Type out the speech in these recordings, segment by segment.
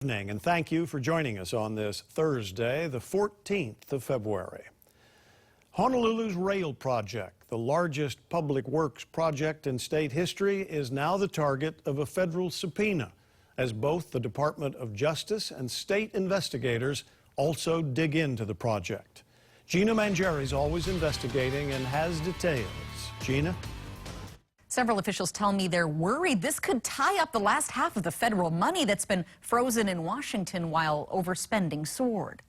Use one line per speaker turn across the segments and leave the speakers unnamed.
Evening, and thank you for joining us on this Thursday, the 14th of February. Honolulu's rail project, the largest public works project in state history, is now the target of a federal subpoena, as both the Department of Justice and state investigators also dig into the project. Gina Mangieri is always investigating and has details. Gina?
Several officials tell me they're worried this could tie up the last half of the federal money that's been frozen in Washington while overspending soared.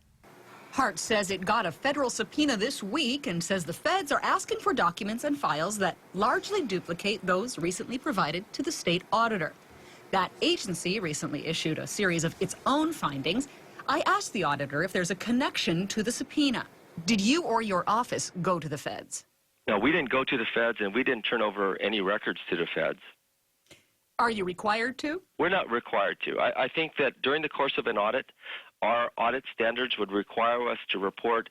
Hart says it got a federal subpoena this week and says the feds are asking for documents and files that largely duplicate those recently provided to the state auditor. That agency recently issued a series of its own findings. I asked the auditor if there's a connection to the subpoena. Did you or your office go to the feds?
No, we didn't go to the feds, and we didn't turn over any records to the feds.
Are you required to?
We're not required to. I think that during the course of an audit, our audit standards would require us to report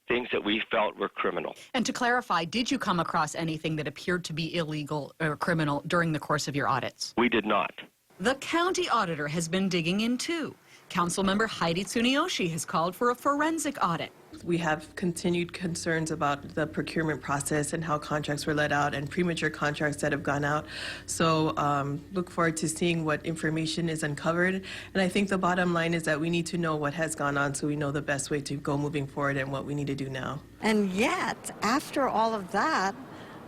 things that we felt were criminal.
And to clarify, did you come across anything that appeared to be illegal or criminal during the course of your audits?
We did not.
The county auditor has been digging in too. Councilmember Heidi Tsuneyoshi has called for a forensic audit.
We have continued concerns about the procurement process and how contracts were let out and premature contracts that have gone out. So look forward to seeing what information is uncovered. And I think the bottom line is that we need to know what has gone on so we know the best way to go moving forward and what we need to do now.
And yet, after all of that,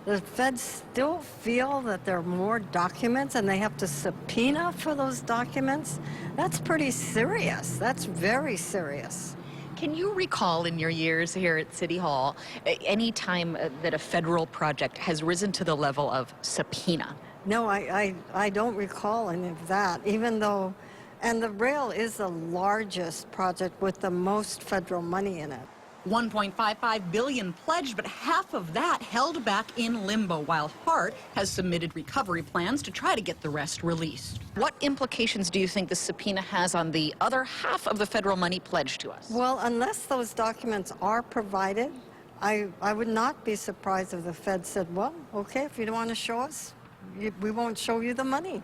the feds still feel that there are more documents and they have to subpoena for those documents. That's pretty serious. That's very serious.
Can you recall in your years here at City Hall any time that a federal project has risen to the level of subpoena?
No, I don't recall any of that, even though, and the rail is the largest project with the most federal money in it.
$1.55 billion pledged, but half of that held back in limbo, while Hart has submitted recovery plans to try to get the rest released.
What implications do you think the subpoena has on the other half of the federal money pledged to us?
Well, unless those documents are provided, I would not be surprised if the Fed said, well, okay, if you don't want to show us, we won't show you the money.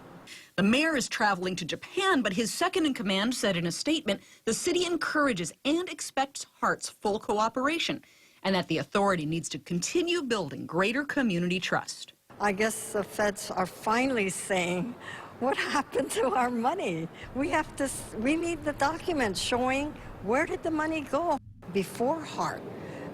The mayor is traveling to Japan, but his second-in-command said in a statement the city encourages and expects Hart's full cooperation and that the authority needs to continue building greater community trust.
I guess the feds are finally saying, what happened to our money? We need the documents showing where did the money go. Before Hart,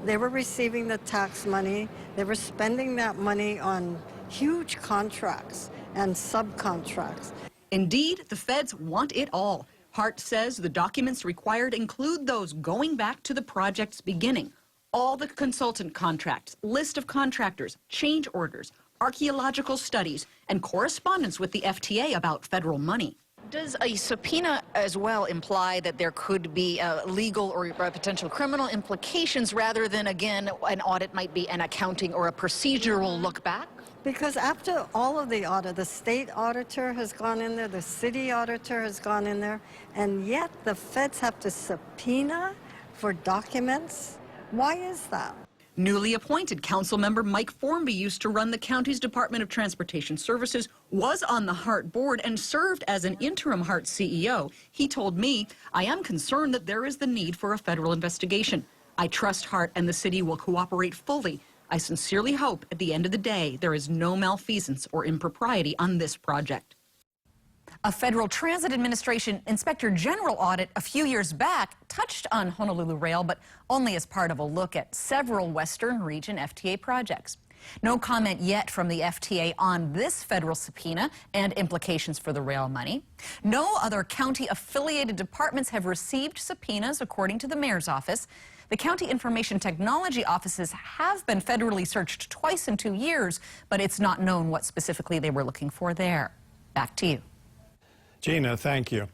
they were receiving the tax money. They were spending that money on huge contracts and subcontracts.
Indeed, the feds want it all. Hart says the documents required include those going back to the project's beginning. All the consultant contracts, list of contractors, change orders, archaeological studies, and correspondence with the FTA about federal money.
Does a subpoena as well imply that there could be legal or potential criminal implications rather than, again, an audit might be an accounting or a procedural look back?
Because after all of the audit, the state auditor has gone in there, the city auditor has gone in there, and yet the feds have to subpoena for documents? Why is that?
Newly appointed Councilmember Mike Formby used to run the county's Department of Transportation Services, was on the Hart board, and served as an interim Hart CEO. He told me, I am concerned that there is the need for a federal investigation. I trust Hart and the city will cooperate fully. I sincerely hope at the end of the day there is no malfeasance or impropriety on this project. A Federal Transit Administration Inspector General audit a few years back touched on Honolulu Rail, but only as part of a look at several Western Region FTA projects. No comment yet from the FTA on this federal subpoena and implications for the rail money. No other county-affiliated departments have received subpoenas, according to the mayor's office. The county information technology offices have been federally searched twice in 2 years, but it's not known what specifically they were looking for there. Back to you.
Gina, thank you.